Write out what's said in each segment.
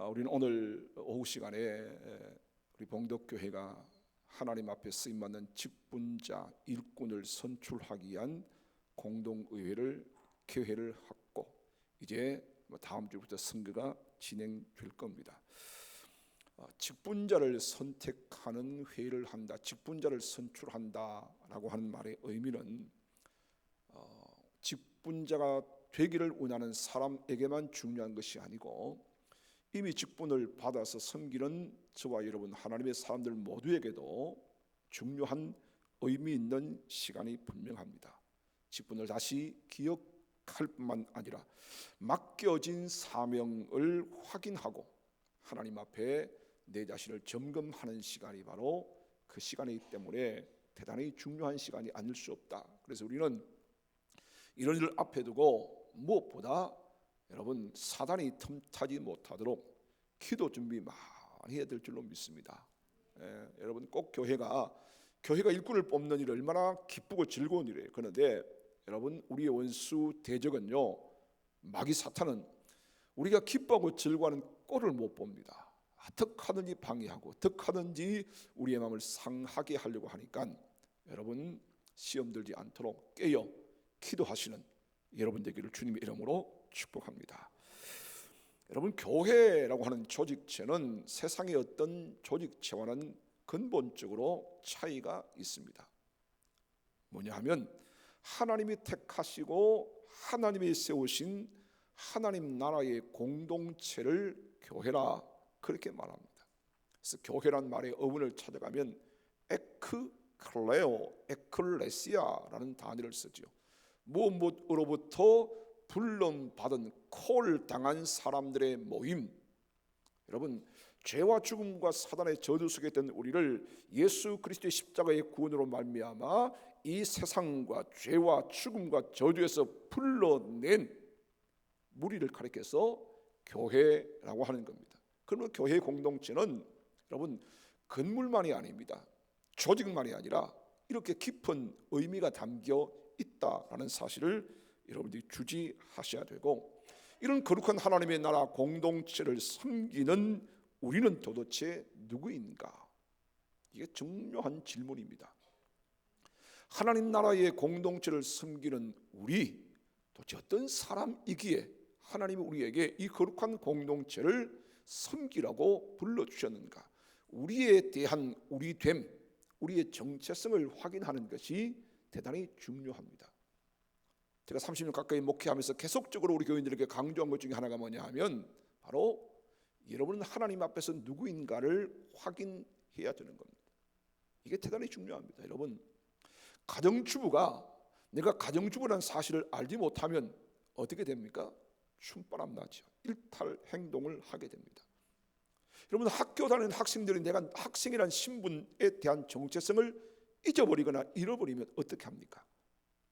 우리는 오늘 오후 시간에 우리 봉덕교회가 하나님 앞에 쓰임받는 직분자 일꾼을 선출하기 위한 공동의회를 개회를 하고 이제 다음 주부터 선거가 진행될 겁니다. 직분자를 선택하는 회의를 한다, 직분자를 선출한다라고 하는 말의 의미는 직분자가 되기를 원하는 사람에게만 중요한 것이 아니고 이미 직분을 받아서 섬기는 저와 여러분 하나님의 사람들 모두에게도 중요한 의미 있는 시간이 분명합니다. 직분을 다시 기억할 뿐만 아니라 맡겨진 사명을 확인하고 하나님 앞에 내 자신을 점검하는 시간이 바로 그 시간이기 때문에 대단히 중요한 시간이 아닐 수 없다. 그래서 우리는 이런 일을 앞에 두고 무엇보다 여러분 사단이 틈타지 못하도록 기도 준비 많이 해야 될 줄로 믿습니다. 여러분 꼭 교회가 일꾼을 뽑는 일이 얼마나 기쁘고 즐거운 일이에요. 그런데 여러분 우리의 원수 대적은요, 마귀 사탄은 우리가 기뻐하고 즐거워하는 꼴을 못 봅니다. 어떻게하든지 방해하고 어떻게하든지 우리의 마음을 상하게 하려고 하니까 여러분 시험 들지 않도록 깨어 기도하시는 여러분 되기를 주님의 이름으로 축복합니다. 여러분 교회라고 하는 조직체는 세상의 어떤 조직체와는 근본적으로 차이가 있습니다. 뭐냐 하면 하나님이 택하시고 하나님이 세우신 하나님 나라의 공동체를 교회라 그렇게 말합니다. 그래서 교회란 말의 어원을 찾아가면 에크클레오, 에클레시아라는 단어를 쓰죠. 무엇으로부터 불론받은 콜 당한 사람들의 모임. 여러분 죄와 죽음과 사단의 저주 속에 있던 우리를 예수 그리스도의 십자가의 구원으로 말미암아 이 세상과 죄와 죽음과 저주에서 불러낸 무리를 가리켜서 교회라고 하는 겁니다. 그러면 교회 공동체는 여러분 건물만이 아닙니다. 조직만이 아니라 이렇게 깊은 의미가 담겨 있다라는 사실을 여러분들이 주지하셔야 되고, 이런 거룩한 하나님의 나라 공동체를 섬기는 우리는 도대체 누구인가? 이게 중요한 질문입니다. 하나님 나라의 공동체를 섬기는 우리 도대체 어떤 사람이기에 하나님이 우리에게 이 거룩한 공동체를 섬기라고 불러주셨는가? 우리에 대한 우리됨, 우리의 정체성을 확인하는 것이 대단히 중요합니다. 제가 30년 가까이 목회하면서 계속적으로 우리 교인들에게 강조한 것 중에 하나가 뭐냐 하면 바로 여러분은 하나님 앞에서 누구인가를 확인해야 되는 겁니다. 이게 대단히 중요합니다. 여러분 가정주부가 내가 가정주부라는 사실을 알지 못하면 어떻게 됩니까? 춤바람 나죠. 일탈 행동을 하게 됩니다. 여러분 학교 다니는 학생들이 내가 학생이라는 신분에 대한 정체성을 잊어버리거나 잃어버리면 어떻게 합니까?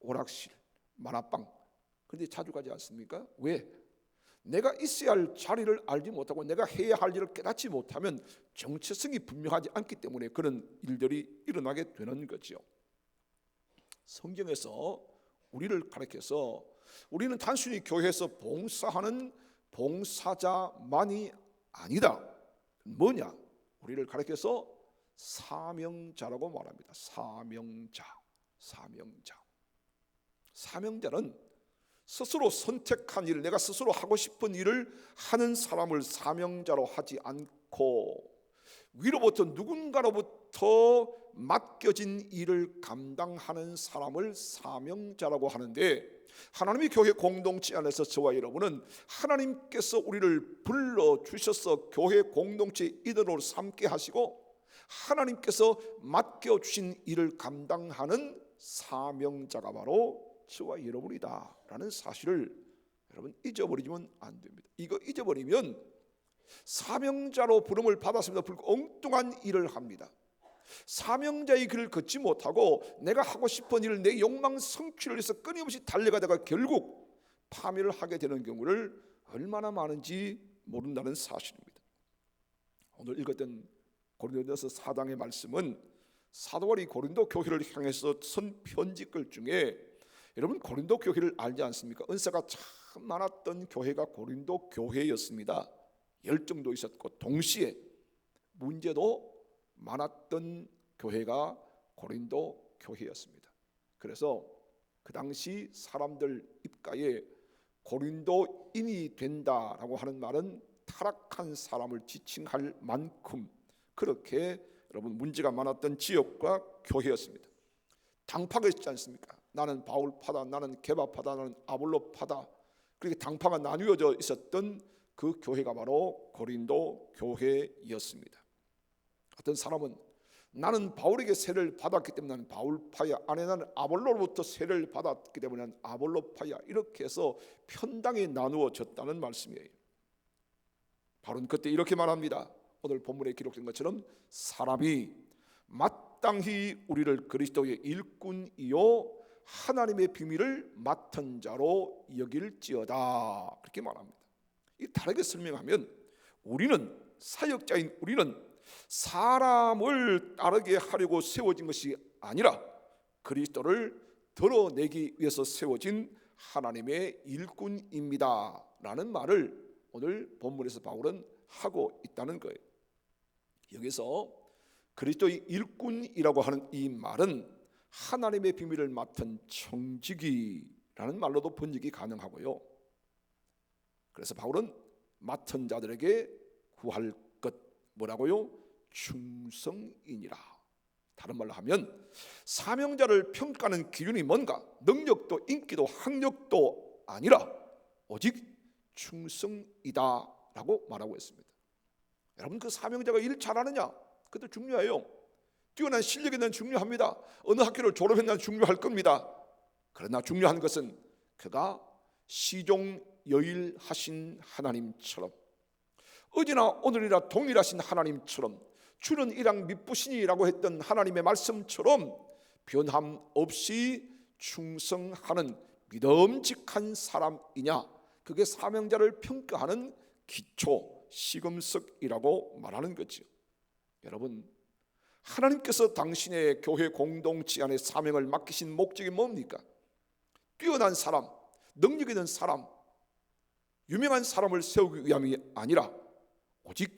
오락실, 만화방, 그런데 자주 가지 않습니까? 왜? 내가 있어야 할 자리를 알지 못하고 내가 해야 할 일을 깨닫지 못하면 정체성이 분명하지 않기 때문에 그런 일들이 일어나게 되는 거죠. 성경에서 우리를 가르쳐서 우리는 단순히 교회에서 봉사하는 봉사자만이 아니다. 뭐냐? 우리를 가르쳐서 사명자라고 말합니다. 사명자는 스스로 선택한 일, 내가 스스로 하고 싶은 일을 하는 사람을 사명자로 하지 않고 위로부터 누군가로부터 맡겨진 일을 감당하는 사람을 사명자라고 하는데, 하나님의 교회 공동체 안에서 저와 여러분은 하나님께서 우리를 불러주셔서 교회 공동체 이들로 삼게 하시고 하나님께서 맡겨주신 일을 감당하는 사명자가 바로 저와 여러분이다 라는 사실을 여러분 잊어버리면 안 됩니다. 이거 잊어버리면 사명자로 부름을 받았습니다 불구하고 엉뚱한 일을 합니다. 사명자의 길을 걷지 못하고 내가 하고 싶은 일을 내 욕망 성취를 위해서 끊임없이 달려가다가 결국 파멸을 하게 되는 경우를 얼마나 많은지 모른다는 사실입니다. 오늘 읽었던 고린도전서 4장의 말씀은 사도 바울이 고린도 교회를 향해서 쓴 편지글 중에 여러분 고린도 교회를 알지 않습니까? 은사가 참 많았던 교회가 고린도 교회였습니다. 열정도 있었고 동시에 문제도 많았던 교회가 고린도 교회였습니다. 그래서 그 당시 사람들 입가에 고린도인이 된다라고 하는 말은 타락한 사람을 지칭할 만큼 그렇게 여러분 문제가 많았던 지역과 교회였습니다. 당파가 있지 않습니까? 나는 바울파다, 나는 게바파다, 나는 아볼로파다. 그렇게 당파가 나뉘어져 있었던 그 교회가 바로 고린도 교회였습니다. 어떤 사람은 나는 바울에게 세례를 받았기 때문에 나는 바울파야, 아니 나는 아볼로로부터 세례를 받았기 때문에 나는 아볼로파야, 이렇게 해서 편당이 나누어졌다는 말씀이에요. 바울은 그때 이렇게 말합니다. 오늘 본문에 기록된 것처럼 사람이 마땅히 우리를 그리스도의 일꾼이요 하나님의 비밀을 맡은 자로 여길지어다, 그렇게 말합니다. 이 다르게 설명하면 우리는, 사역자인 우리는 사람을 따르게 하려고 세워진 것이 아니라 그리스도를 드러내기 위해서 세워진 하나님의 일꾼입니다 라는 말을 오늘 본문에서 바울은 하고 있다는 거예요. 여기서 그리스도의 일꾼이라고 하는 이 말은 하나님의 비밀을 맡은 청지기라는 말로도 번역이 가능하고요. 그래서 바울은 맡은 자들에게 구할 것, 뭐라고요? 충성이니라. 다른 말로 하면 사명자를 평가하는 기준이 뭔가? 능력도 인기도 학력도 아니라 오직 충성이다 라고 말하고 있습니다. 여러분, 그 사명자가 일 잘하느냐? 그것도 중요해요. 뛰어난 실력이 난 중요합니다. 어느 학교를 졸업했나 중요할 겁니다. 그러나 중요한 것은 그가 시종여일하신 하나님처럼, 어제나 오늘이나 동일하신 하나님처럼, 주는 이랑 미쁘시니라고 했던 하나님의 말씀처럼 변함 없이 충성하는 믿음직한 사람이냐, 그게 사명자를 평가하는 기초 시금석이라고 말하는 거죠. 여러분, 하나님께서 당신의 교회 공동체 안에 사명을 맡기신 목적이 뭡니까? 뛰어난 사람, 능력 있는 사람, 유명한 사람을 세우기 위함이 아니라 오직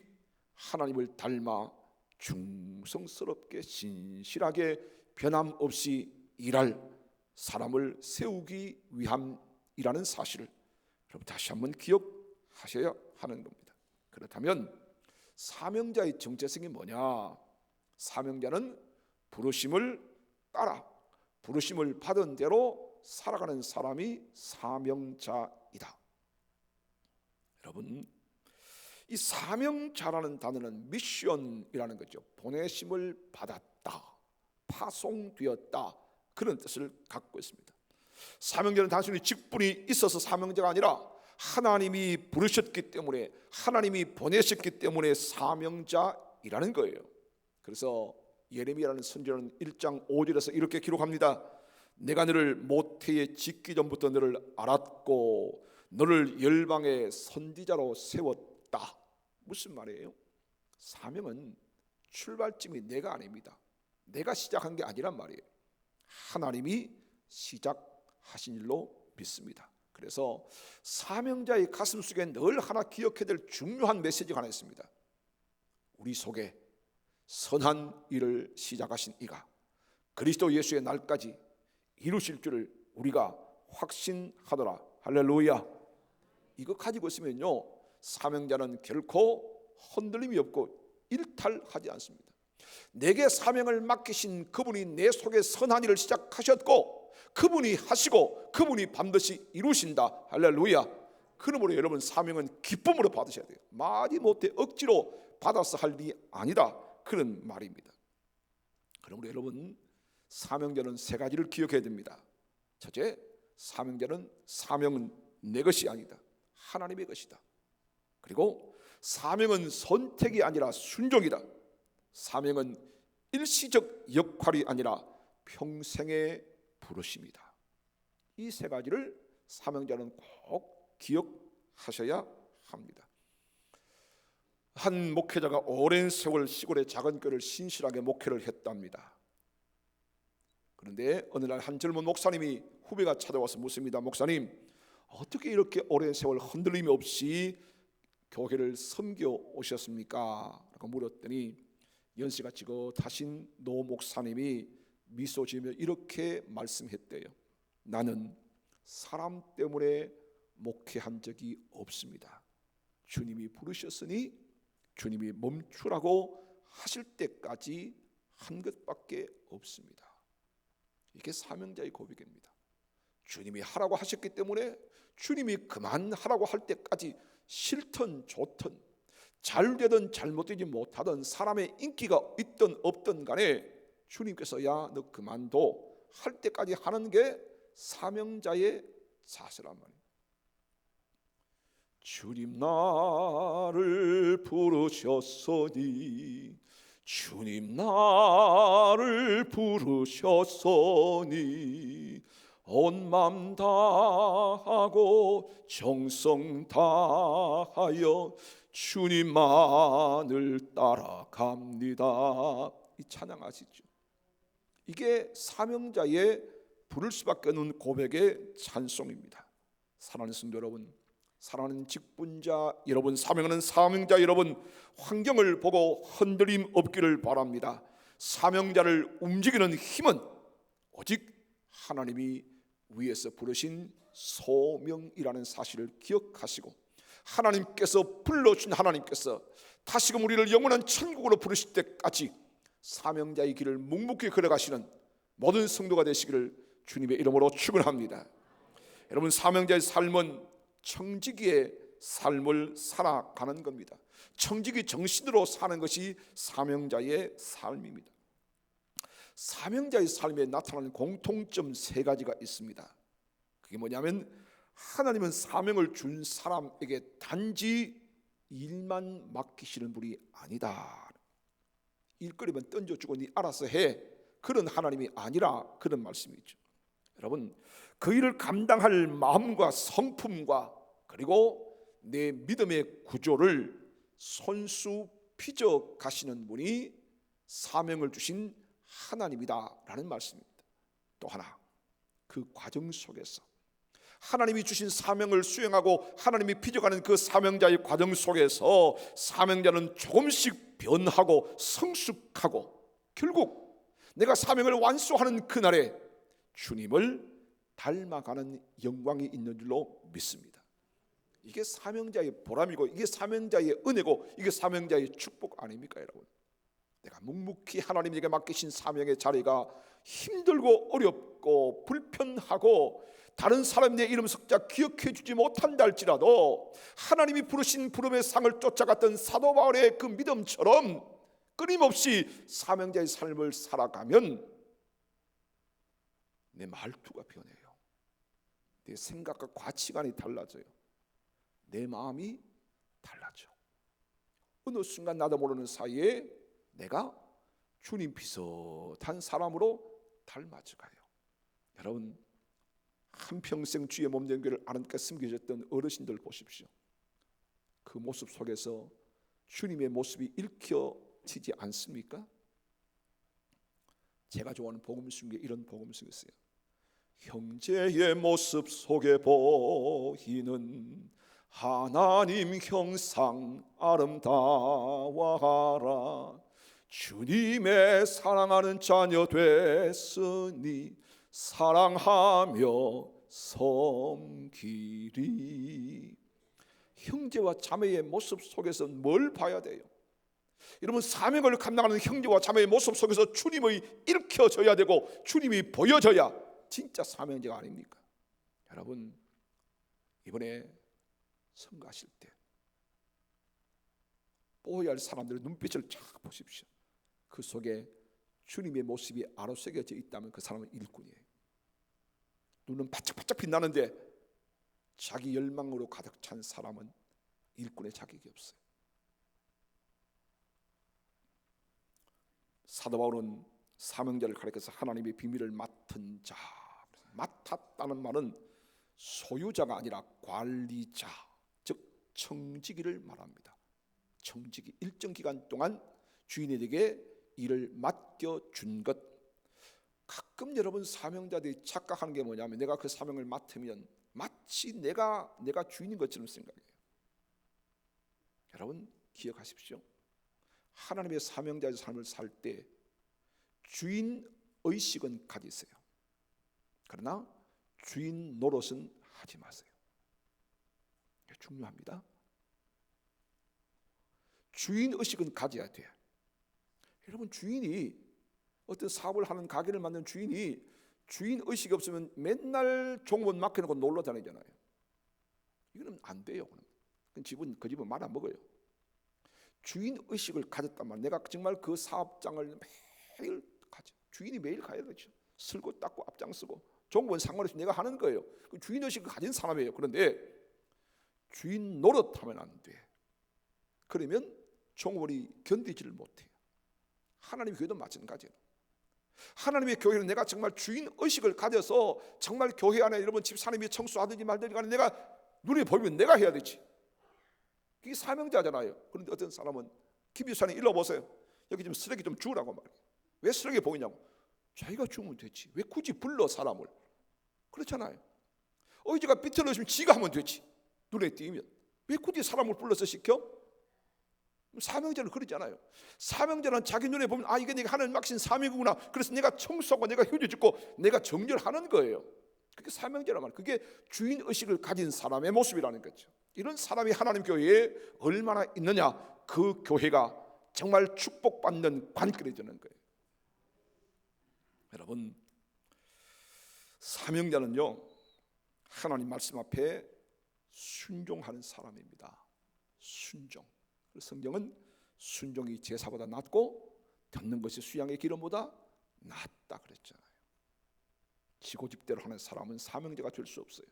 하나님을 닮아 충성스럽게 신실하게 변함없이 일할 사람을 세우기 위함이라는 사실을 여러분 다시 한번 기억하셔야 하는 겁니다. 그렇다면 사명자의 정체성이 뭐냐? 사명자는 부르심을 따라 부르심을 받은 대로 살아가는 사람이 사명자이다. 여러분, 이 사명자라는 단어는 미션이라는 거죠. 보내심을 받았다, 파송되었다, 그런 뜻을 갖고 있습니다. 사명자는 단순히 직분이 있어서 사명자가 아니라 하나님이 부르셨기 때문에, 하나님이 보내셨기 때문에 사명자이라는 거예요. 그래서 예레미야라는 선지자는 1장 5절에서 이렇게 기록합니다. 내가 너를 모태에 짓기 전부터 너를 알았고 너를 열방의 선지자로 세웠다. 무슨 말이에요? 사명은 출발점이 내가 아닙니다. 내가 시작한 게 아니란 말이에요. 하나님이 시작하신 일로 믿습니다. 그래서 사명자의 가슴 속에 늘 하나 기억해야 될 중요한 메시지가 하나 있습니다. 우리 속에 선한 일을 시작하신 이가 그리스도 예수의 날까지 이루실 줄을 우리가 확신하더라. 할렐루야. 이거 가지고 있으면요, 사명자는 결코 흔들림이 없고 일탈하지 않습니다. 내게 사명을 맡기신 그분이 내 속에 선한 일을 시작하셨고 그분이 하시고 그분이 반드시 이루신다. 할렐루야. 그러므로 여러분, 사명은 기쁨으로 받으셔야 돼요. 마지못해 억지로 받아서 할 일이 아니다, 그런 말입니다. 그러므로 여러분, 사명자는 세 가지를 기억해야 됩니다. 첫째, 사명은 내 것이 아니다, 하나님의 것이다. 그리고 사명은 선택이 아니라 순종이다. 사명은 일시적 역할이 아니라 평생의 부르심이다. 이 세 가지를 사명자는 꼭 기억하셔야 합니다. 한 목회자가 오랜 세월 시골의 작은 교회를 신실하게 목회를 했답니다. 그런데 어느 날 한 젊은 목사님이 후배가 찾아와서 묻습니다. 목사님, 어떻게 이렇게 오랜 세월 흔들림이 없이 교회를 섬겨 오셨습니까? 라고 물었더니 연세가 지긋하신 노 목사님이 미소 지으며 이렇게 말씀했대요. 나는 사람 때문에 목회한 적이 없습니다. 주님이 부르셨으니 주님이 멈추라고 하실 때까지 한 것밖에 없습니다. 이게 사명자의 고백입니다. 주님이 하라고 하셨기 때문에 주님이 그만하라고 할 때까지 싫든 좋든 잘 되든 잘못되지 못하든 사람의 인기가 있든 없든 간에 주님께서 야 너 그만둬 할 때까지 하는 게 사명자의 자세란 말이에요. 주님 나를 부르셨으니 주님 나를 부르셨으니 온 맘 다하고 정성 다하여 주님만을 따라갑니다. 이 찬양 아시죠? 이게 사명자의 부를 수밖에 없는 고백의 찬송입니다. 사랑하는 성도 여러분, 사랑하는 직분자 여러분, 사명하는 사명자 여러분, 환경을 보고 흔들림 없기를 바랍니다. 사명자를 움직이는 힘은 오직 하나님이 위에서 부르신 소명이라는 사실을 기억하시고 하나님께서 불러주신 하나님께서 다시금 우리를 영원한 천국으로 부르실 때까지 사명자의 길을 묵묵히 걸어가시는 모든 성도가 되시기를 주님의 이름으로 축원합니다. 여러분, 사명자의 삶은 청지기의 삶을 살아가는 겁니다. 청지기 정신으로 사는 것이 사명자의 삶입니다. 사명자의 삶에 나타나는 공통점 세 가지가 있습니다. 그게 뭐냐면 하나님은 사명을 준 사람에게 단지 일만 맡기시는 분이 아니다. 일거리만 던져주고 네 알아서 해, 그런 하나님이 아니라 그런 말씀이죠. 여러분, 그 일을 감당할 마음과 성품과 그리고 내 믿음의 구조를 손수 빚어 가시는 분이 사명을 주신 하나님이다라는 말씀입니다. 또 하나, 그 과정 속에서 하나님이 주신 사명을 수행하고 하나님이 빚어가는 그 사명자의 과정 속에서 사명자는 조금씩 변하고 성숙하고 결국 내가 사명을 완수하는 그날에 주님을 닮아가는 영광이 있는 줄로 믿습니다. 이게 사명자의 보람이고 이게 사명자의 은혜고 이게 사명자의 축복 아닙니까 여러분? 내가 묵묵히 하나님에게 맡기신 사명의 자리가 힘들고 어렵고 불편하고 다른 사람의 이름 석자 기억해 주지 못한다 할지라도 하나님이 부르신 부름의 상을 쫓아갔던 사도 바울의 그 믿음처럼 끊임없이 사명자의 삶을 살아가면 내 말투가 변해요. 내 생각과 가치관이 달라져요. 내 마음이 달라져. 어느 순간 나도 모르는 사이에 내가 주님 비슷한 사람으로 닮아져가요. 여러분, 한평생 주의 몸된 교회를 아름답게 섬겨졌던 어르신들 보십시오. 그 모습 속에서 주님의 모습이 읽혀지지 않습니까? 제가 좋아하는 복음송 중에 이런 복음송이 있어요. 형제의 모습 속에 보이는 하나님 형상 아름다워하라. 주님의 사랑하는 자녀 됐으니 사랑하며 섬기리. 형제와 자매의 모습 속에서 뭘 봐야 돼요? 여러분, 사명을 감당하는 형제와 자매의 모습 속에서 주님이 일으켜져야 되고 주님이 보여져야 진짜 사명자가 아닙니까? 여러분, 이번에 선거하실 때 보호해야 할 사람들의 눈빛을 쫙 보십시오. 그 속에 주님의 모습이 아로새겨져 있다면 그 사람은 일꾼이에요. 눈은 바짝바짝 빛나는데 자기 열망으로 가득 찬 사람은 일꾼의 자격이 없어요. 사도 바울은 사명자를 가리켜서 하나님의 비밀을 맡은 자, 맡았다는 말은 소유자가 아니라 관리자, 즉 청지기를 말합니다. 청지기, 일정 기간 동안 주인에게 일을 맡겨준 것. 가끔 여러분 사명자들이 착각하는 게 뭐냐면 내가 그 사명을 맡으면 마치 내가 주인인 것처럼 생각해요. 여러분 기억하십시오. 하나님의 사명자의 삶을 살 때 주인 의식은 가지세요. 그러나 주인 노릇은 하지 마세요. 이게 중요합니다. 주인 의식은 가져야 돼요. 여러분 주인이 어떤 사업을 하는 가게를 만든 주인이 주인 의식이 없으면 맨날 종업원 맡겨놓고 놀러 다니잖아요. 이거는 안 돼요. 그 집은 말 안 먹어요. 주인 의식을 가졌단 말이에요. 내가 정말 그 사업장을 매일 가죠. 주인이 매일 가야 되죠. 쓸고 닦고 앞장서고 종업원 상관없이 내가 하는 거예요. 그 주인 의식을 가진 사람이에요. 그런데 주인 노릇하면 안 돼. 그러면 종업원이 견디지를 못해요. 하나님의 교회도 마찬가지예요. 하나님의 교회는 내가 정말 주인 의식을 가져서 정말 교회 안에 여러분 집사님이 청소하든지 말든지 간에 내가 눈에 보이면 내가 해야 되지. 그게 사명자잖아요. 그런데 어떤 사람은 김유사님 일러 보세요. 여기 좀 쓰레기 좀 주우라고 말이에요. 왜 쓰레기 보이냐고. 자기가 주우면 되지. 왜 굳이 불러 사람을. 그렇잖아요. 의지가 비틀어지면 지가 하면 되지. 눈에 띄면. 왜 굳이 사람을 불러서 시켜? 사명자는 그러잖아요. 사명자는 자기 눈에 보면 이게 내가 하나님 맡긴 사명이구나. 그래서 내가 청소하고 내가 휴지 줍고 내가 정렬하는 거예요. 그게 사명자란 말이에요. 그게 주인 의식을 가진 사람의 모습이라는 거죠. 이런 사람이 하나님 교회에 얼마나 있느냐, 그 교회가 정말 축복받는 관계를 주는 거예요. 여러분 사명자는요 하나님 말씀 앞에 순종하는 사람입니다. 순종. 성경은 순종이 제사보다 낫고 듣는 것이 수양의 기름보다 낫다 그랬잖아요. 지고집대로 하는 사람은 사명자가 될 수 없어요.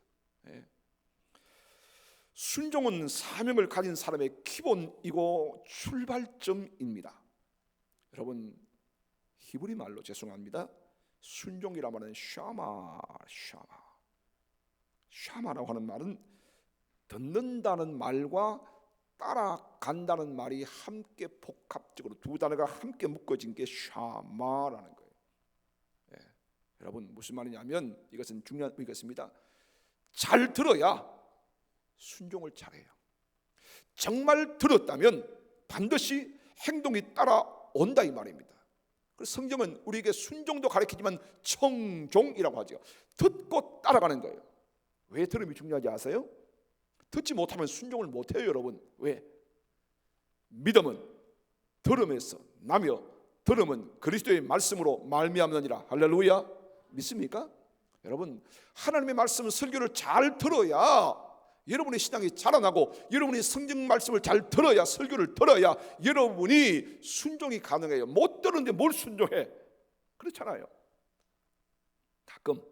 순종은 사명을 가진 사람의 기본이고 출발점입니다. 여러분 히브리 말로 죄송합니다. 순종이라 말은 샤마라고 하는 말은 듣는다는 말과 따라간다는 말이 함께 복합적으로 두 단어가 함께 묶어진 게 샤마라는 거예요. 여러분 무슨 말이냐면 이것은 중요한 의미가 있습니다. 잘 들어야 순종을 잘해요. 정말 들었다면 반드시 행동이 따라온다 이 말입니다. 그래서 성경은 우리에게 순종도 가르치지만 청종이라고 하죠. 듣고 따라가는 거예요. 왜 들음이 중요한지 아세요? 듣지 못하면 순종을 못해요 여러분. 왜? 믿음은 들음에서 나며 들음은 그리스도의 말씀으로 말미암느니라. 할렐루야. 믿습니까? 여러분 하나님의 말씀 설교를 잘 들어야 여러분의 신앙이 자라나고 여러분이 성경 말씀을 잘 들어야 설교를 들어야 여러분이 순종이 가능해요. 못 들었는데 뭘 순종해? 그렇잖아요. 가끔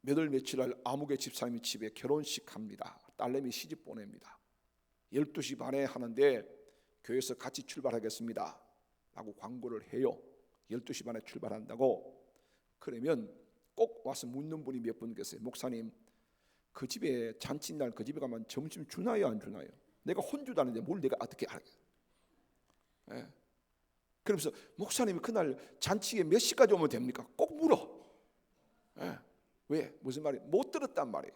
몇 월 며칠 날 아무개 집사님이 집에 결혼식 합니다. 딸내미 시집 보냅니다. 12시 반에 하는데 교회에서 같이 출발하겠습니다 라고 광고를 해요. 12시 반에 출발한다고. 그러면 꼭 와서 묻는 분이 몇 분 계세요. 목사님 그 집에 잔치날 그 집에 가면 점심 주나요 안 주나요? 내가 혼주다는데 뭘 내가 어떻게 알아요? 그러면서 목사님이 그날 잔치에 몇 시까지 오면 됩니까? 꼭 물어. 왜? 무슨 말이에요? 못 들었단 말이에요.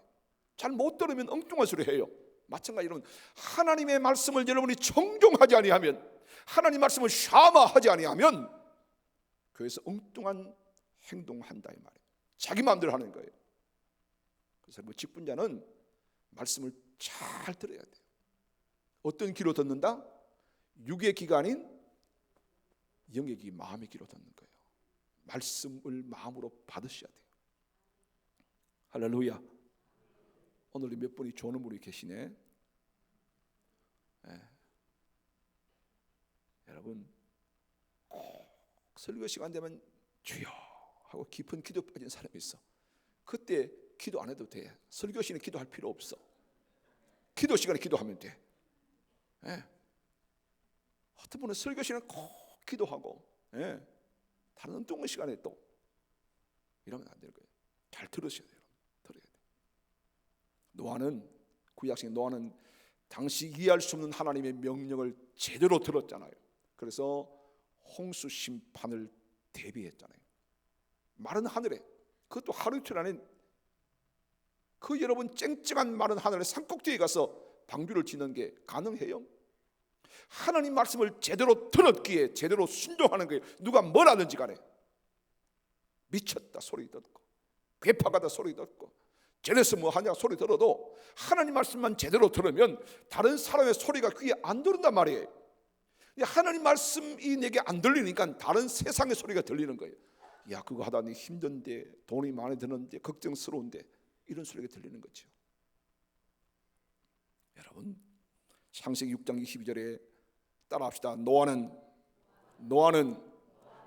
잘 못 들으면 엉뚱한 소리 해요. 마찬가지로 하나님의 말씀을 여러분이 청종하지 아니하면, 하나님 말씀을 샤마하지 아니하면 그래서 엉뚱한 행동한다 이 말이에요. 자기 마음대로 하는 거예요. 그래서 뭐 직분자는 말씀을 잘 들어야 돼요. 어떤 귀로 듣는다? 육의 귀가 아닌 영의 귀, 마음의 귀로 듣는 거예요. 말씀을 마음으로 받으셔야 돼요. 할렐루야. 오늘 몇 분이 좋은 분이 계시네. 여러분 꼭 설교 시간 되면 주여 하고 깊은 기도 빠진 사람이 있어. 그때 기도 안 해도 돼. 설교 시간에 기도할 필요 없어. 기도 시간에 기도하면 돼. 어떤 분은 설교 시간에 꼭 기도하고 다른 엉뚱한 시간에 또 이러면 안 되는 거예요. 잘 들으셔야 돼요. 들어야 돼요. 노아는, 구약신 노아는 당시 이해할 수 없는 하나님의 명령을 제대로 들었잖아요. 그래서 홍수 심판을 대비했잖아요. 마른 하늘에, 그것도 하루 이틀 안에 그 여러분 쨍쨍한 마른 하늘에 산꼭대기에 가서 방주를 짓는 게 가능해요? 하나님 말씀을 제대로 들었기에 제대로 순종하는 거예요. 누가 뭐라든지 간에 미쳤다 소리 듣고 괴팍하다 소리 듣고 저래서 뭐하냐 소리 들어도 하나님 말씀만 제대로 들으면 다른 사람의 소리가 귀에 안 들린단 말이에요. 하나님 말씀이 내게 안 들리니까 다른 세상의 소리가 들리는 거예요. 야, 그거 하다니 힘든데, 돈이 많이 드는데, 걱정스러운데, 이런 소리가 들리는 거죠. 여러분, 창세기 6장 22절에 따라합시다. 노아는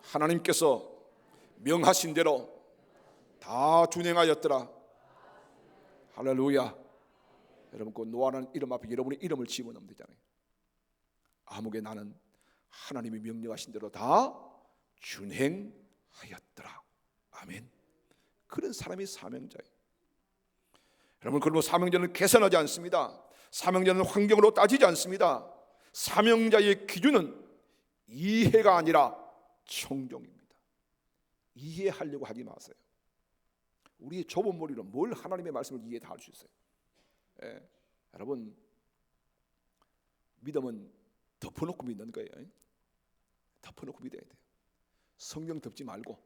하나님께서 명하신 대로 다 준행하였더라. 할렐루야. 여러분, 그 노아라는 이름 앞에 여러분의 이름을 집어넣으면 되잖아요. 아무개 나는 하나님이 명령하신 대로 다 준행하였더라. 아멘. 그런 사람이 사명자예요. 여러분, 그러면 사명자는 계산하지 않습니다. 사명자는 환경으로 따지지 않습니다. 사명자의 기준은 이해가 아니라 청종입니다. 이해하려고 하지 마세요. 우리의 좁은 머리로 뭘 하나님의 말씀을 이해 다 할 수 있어요. 여러분, 믿음은 덮어놓고 믿는 거예요. 덮어놓고 믿어야 돼요. 성경 덮지 말고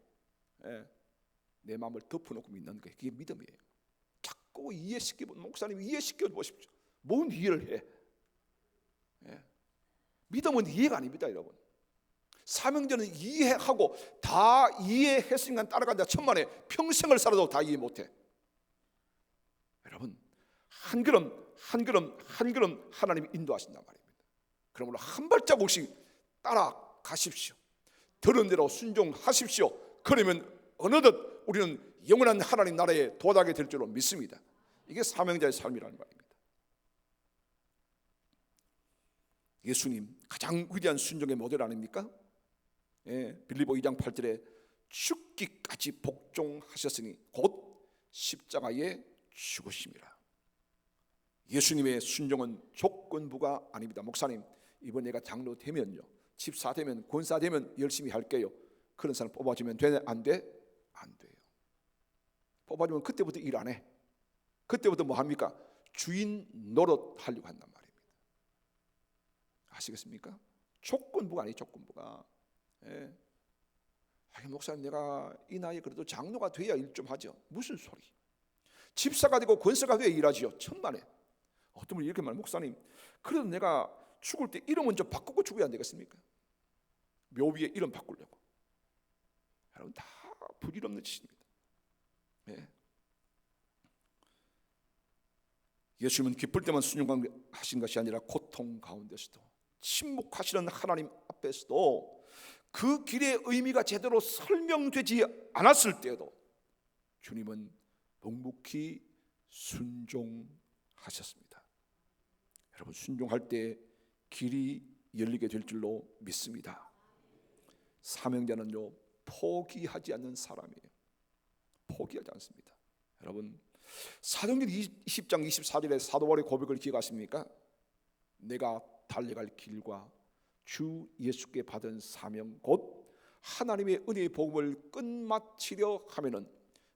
내 마음을 덮어놓고 믿는 거예요. 그게 믿음이에요. 자꾸 이해시켜, 목사님 이해시켜 보십시오. 뭔 이해를 해? 믿음은 이해가 아닙니다, 여러분. 사명자는 이해하고 다 이해했으니까 따라간다 천만에 평생을 살아도 다 이해 못해. 여러분, 한 걸음 한 걸음 한 걸음 하나님이 인도하신단 말입니다. 그러므로 한 발자국씩 따라가십시오. 들은 대로 순종하십시오. 그러면 어느덧 우리는 영원한 하나님 나라에 도달하게 될 줄로 믿습니다. 이게 사명자의 삶이라는 말입니다. 예수님 가장 위대한 순종의 모델 아닙니까? 빌립보 2장 8절에 죽기까지 복종하셨으니 곧 십자가에 죽으심이라. 예수님의 순종은 조건부가 아닙니다. 목사님, 이번 내가 장로 되면요, 집사 되면, 권사 되면 열심히 할게요. 그런 사람 뽑아주면 되냐? 안 돼? 안 돼요. 뽑아주면 그때부터 일 안 해. 그때부터 뭐 합니까? 주인 노릇하려고 한단 말입니다. 아시겠습니까? 조건부가 아니에요. 조건부가. 목사님, 내가 이 나이에 그래도 장로가 돼야 일 좀 하죠. 무슨 소리? 집사가 되고 권사가 돼야 일하지요. 천만에. 어떤 분이 이렇게 말, 목사님, 그래도 내가 죽을 때 이름 먼저 바꾸고 죽어야 안 되겠습니까? 묘비에 이름 바꾸려고. 여러분, 다 부질없는 짓입니다. 예수님은 기쁠 때만 순종하신 것이 아니라 고통 가운데서도, 침묵하시는 하나님 앞에서도, 그 길의 의미가 제대로 설명되지 않았을 때에도 주님은 묵묵히 순종하셨습니다. 여러분, 순종할 때 길이 열리게 될 줄로 믿습니다. 사명자는요, 포기하지 않는 사람이에요. 포기하지 않습니다. 여러분, 사도행전 20장 24절에 사도 바울의 고백을 기억하십니까? 내가 달려갈 길과 주 예수께 받은 사명 곧 하나님의 은혜의 복음을 끝마치려 하면은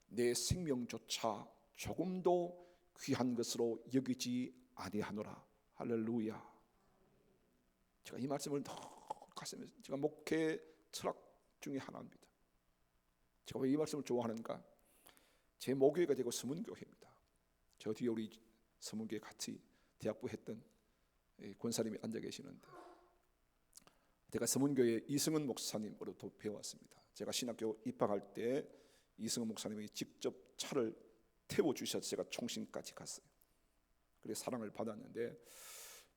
내 생명조차 조금도 귀한 것으로 여기지 아니하노라. 할렐루야. 제가 이 말씀을 더 가슴에, 제가 목회 철학 중에 하나입니다. 제가 왜 이 말씀을 좋아하는가? 제 모교회가 되고 서문교회입니다. 저 뒤에 우리 서문교회 같이 대학부 했던 권사님이 앉아 계시는데, 제가 서문교회 이승은 목사님으로부터 배워왔습니다. 제가 신학교 입학할 때 이승은 목사님이 직접 차를 태워주셔서 제가 총신까지 갔어요. 그래서 사랑을 받았는데,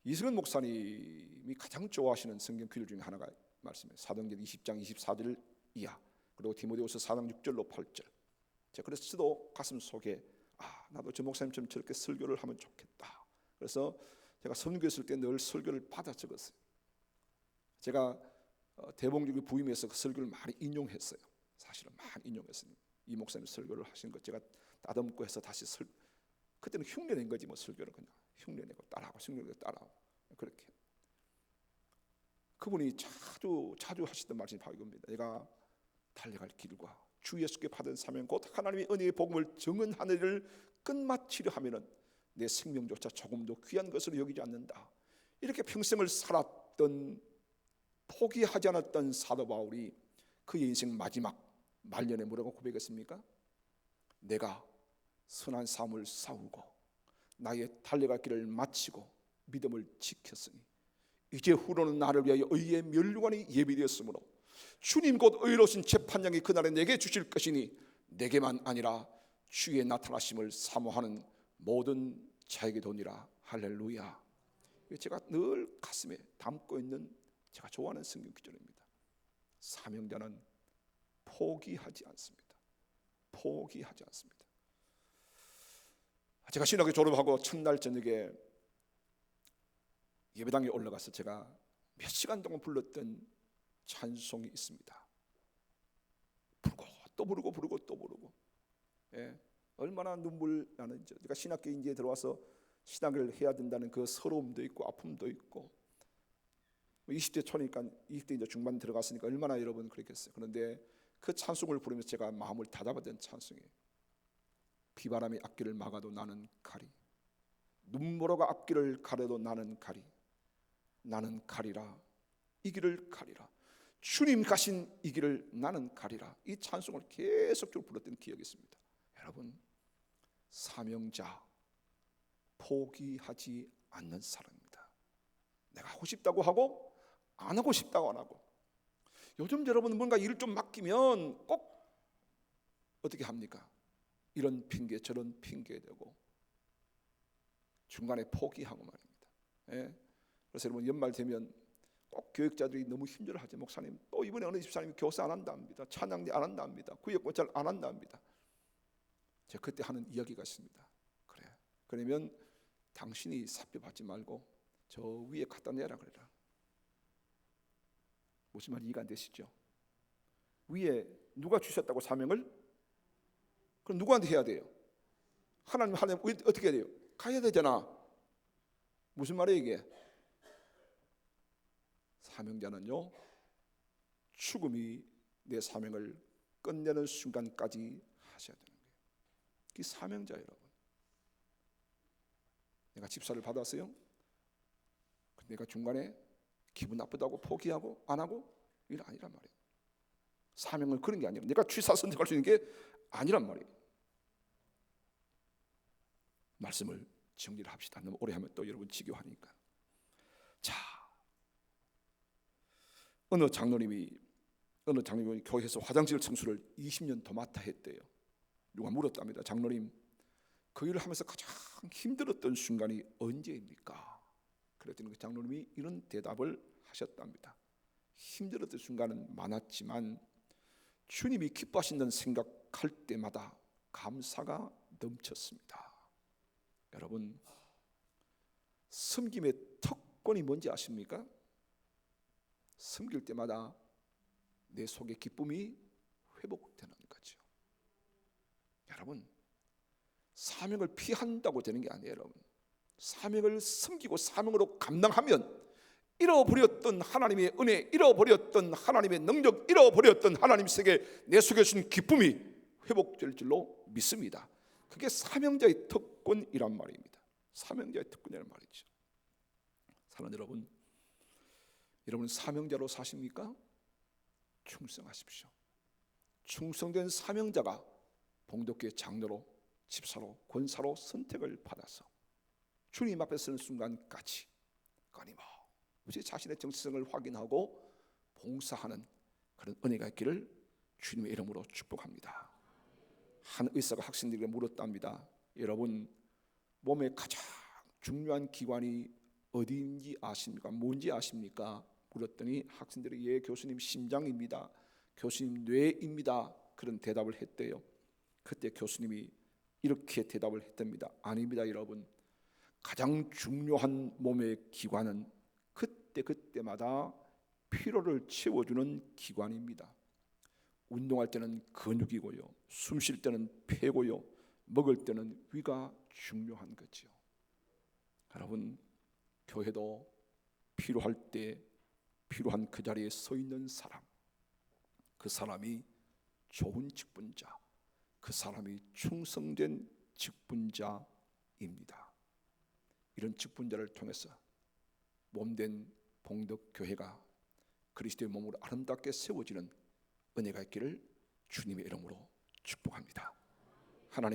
이승은 목사님이 가장 좋아하시는 성경 구절 중에 하나가 말씀이에요. 사도행전 20장 24절 이하, 그리고 디모데후서 4장 6절로 8절. 제가 그래서 저도 가슴 속에 나도 저 목사님처럼 저렇게 설교를 하면 좋겠다. 그래서 제가 선교회 있을 때 늘 설교를 받아 적었어요. 제가 대봉주교 부임해서 그 설교를 많이 인용했어요. 사실은 많이 인용했습니다. 이 목사님 설교를 하신 것 제가 따듬고 해서 다시 그때는 흉내낸 거지 뭐. 설교를 그냥 흉내내고 따라하고 흉내내고 따라하고 그렇게. 그분이 자주 하시던 말씀이 바로 이겁니다. 내가 달려갈 길과 주 예수께 받은 사명 곧 하나님의 은혜의 복음을 정은 하늘을 끝마치려 하면은 내 생명조차 조금도 귀한 것으로 여기지 않는다. 이렇게 평생을 살았던, 포기하지 않았던 사도 바울이 그의 인생 마지막 말년에 뭐라고 고백했습니까? 내가 선한 삶을 싸우고 나의 달려갈 길을 마치고 믿음을 지켰으니 이제 후로는 나를 위하여 의의 면류관이 예비되었으므로 주님 곧 의로우신 재판장이 그날에 내게 주실 것이니 내게만 아니라 주의 나타나심을 사모하는 모든 자에게 도니라. 할렐루야. 제가 늘 가슴에 담고 있는 제가 좋아하는 성경 구절입니다. 사명자는 포기하지 않습니다. 포기하지 않습니다. 제가 신학교 졸업하고 첫날 저녁에 예배당에 올라가서 제가 몇 시간 동안 불렀던 찬송이 있습니다. 부르고 또 부르고 부르고 또 부르고, 얼마나 눈물 나는지. 제가 신학교 인지에 들어와서 신학을 해야 된다는 그 서러움도 있고 아픔도 있고, 20대 초니까 20대 이제 중반 들어갔으니까 얼마나 여러분 그랬겠어요. 그런데 그 찬송을 부르면서 제가 마음을 다잡았던 찬송이에요. 비바람이 앞길을 막아도 나는 가리, 눈보라가 앞길을 가려도 나는 가리, 나는 가리라, 이 길을 가리라, 주님 가신 이 길을 나는 가리라. 이 찬송을 계속적으로 불렀던 기억이 있습니다. 여러분, 사명자, 포기하지 않는 사람입니다. 내가 하고 싶다고 하고 안 하고 싶다고 안 하고. 요즘 여러분 뭔가 일을 좀 맡기면 꼭 어떻게 합니까? 이런 핑계 저런 핑계 대고 중간에 포기하고 말입니다. 그래서 여러분 연말 되면 꼭 교육자들이 너무 힘들어하죠. 목사님 또 이번에 어느 집사님이 교사 안 한다 합니다. 찬양대 안 한다 합니다. 구역권찰 안 한다 합니다. 제가 그때 하는 이야기가 있습니다. 그래, 그러면 당신이 사표 받지 말고 저 위에 갖다 내라 그래라. 무슨 말이 이해가 안 되시죠? 위에 누가 주셨다고 사명을? 그럼 누구한테 해야 돼요? 하나님 어떻게 해야 돼요? 가야 되잖아. 무슨 말이에요 이게? 사명자는요, 죽음이 내 사명을 끝내는 순간까지 하셔야 되는 거예요. 이 사명자 여러분. 내가 집사를 받았어요. 내가 중간에 기분 나쁘다고 포기하고 안 하고 이게 아니란 말이에요. 사명을 그런 게 아니라 내가 취사 선택할 수 있는 게 아니란 말이에요. 말씀을 정리를 합시다. 너무 오래 하면 또 여러분 지겨워하니까. 자, 어느 장로님이 교회에서 화장실 청소를 20년 더 맡아 했대요. 누가 물었답니다. 장로님, 그 일을 하면서 가장 힘들었던 순간이 언제입니까? 그랬더니 그 장로님이 이런 대답을 하셨답니다. 힘들었던 순간은 많았지만 주님이 기뻐하신다는 생각할 때마다 감사가 넘쳤습니다. 여러분, 섬김의 특권이 뭔지 아십니까? 섬길 때마다 내 속에 기쁨이 회복되는 거죠. 여러분, 사명을 피한다고 되는 게 아니에요. 여러분, 사명을 섬기고 사명으로 감당하면 잃어버렸던 하나님의 은혜, 잃어버렸던 하나님의 능력, 잃어버렸던 하나님 세계 내 속에 주신 기쁨이 회복될 줄로 믿습니다. 그게 사명자의 특권이란 말입니다. 사명자의 특권이란 말이죠. 사랑하는 여러분, 여러분 사명자로 사십니까? 충성하십시오. 충성된 사명자가 봉독교회 장로로, 집사로, 권사로 선택을 받아서 주님 앞에 서는 순간까지 끊임없이 자신의 정체성을 확인하고 봉사하는 그런 은혜가 있기를 주님의 이름으로 축복합니다. 한 의사가 학생들에게 물었답니다. 여러분, 몸의 가장 중요한 기관이 어디인지 아십니까? 뭔지 아십니까? 물었더니 학생들이 예 교수님 심장입니다. 교수님 뇌입니다. 그런 대답을 했대요. 그때 교수님이 이렇게 대답을 했답니다. 아닙니다 여러분. 가장 중요한 몸의 기관은 그때마다 피로를 채워주는 기관입니다. 운동할 때는 근육이고요, 숨 쉴 때는 폐고요, 먹을 때는 위가 중요한 거죠. 여러분, 교회도 필요할 때 필요한 그 자리에 서 있는 사람, 그 사람이 좋은 직분자, 그 사람이 충성된 직분자입니다. 이런 직분자를 통해서 몸된 봉덕교회가 그리스도의 몸으로 아름답게 세워지는 은혜가 있기를 주님의 이름으로 축복합니다. 하나님